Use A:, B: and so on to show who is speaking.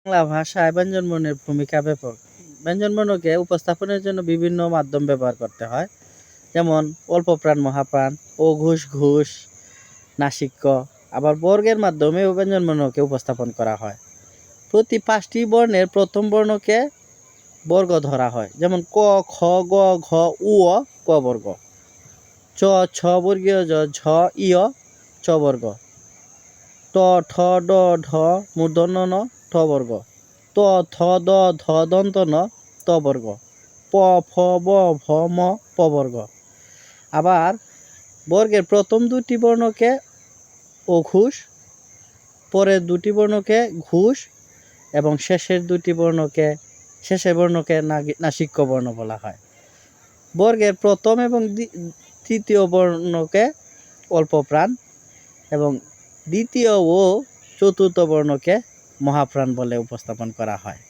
A: বাংলা ভাষায় ব্যঞ্জনবর্ণের ভূমিকা ব্যাপক। ব্যঞ্জনবর্ণকে উপস্থাপনের জন্য বিভিন্ন মাধ্যম ব্যবহার করতে হয়, যেমন অল্প প্রাণ মহাপ্রাণ, ও ঘুষ ঘুষ, নাসিক্য। আবার বর্গের মাধ্যমেও ব্যঞ্জনবর্ণকে উপস্থাপন করা হয়। প্রতি 5টি বর্ণের প্রথম বর্ণকে বর্গ ধরা হয়, যেমন ক, খ, গ, ঘ, উ, ক বর্গ। চ, ছ বর্গীয় জ, ঝ, ই, চ বর্গ। ট, ঠ, ড, ঢ মূর্ধন্য ন, ঠ বর্গ। ত, থ, দ, ধ দন্ত ন, ত বর্গ। প, ফ, ব, ভ, ম, প বর্গ। আবার বর্গের প্রথম 2টি বর্ণকে অঘুষ, পরের 2টি বর্ণকে ঘুষ এবং শেষের বর্ণকে নাসিক্য বর্ণ বলা হয়। বর্গের প্রথম এবং তৃতীয় বর্ণকে অল্প প্রাণ এবং দ্বিতীয় ও চতুর্থ বর্ণকে মহাপ্রাণ বলে উপস্থাপন করা হয়।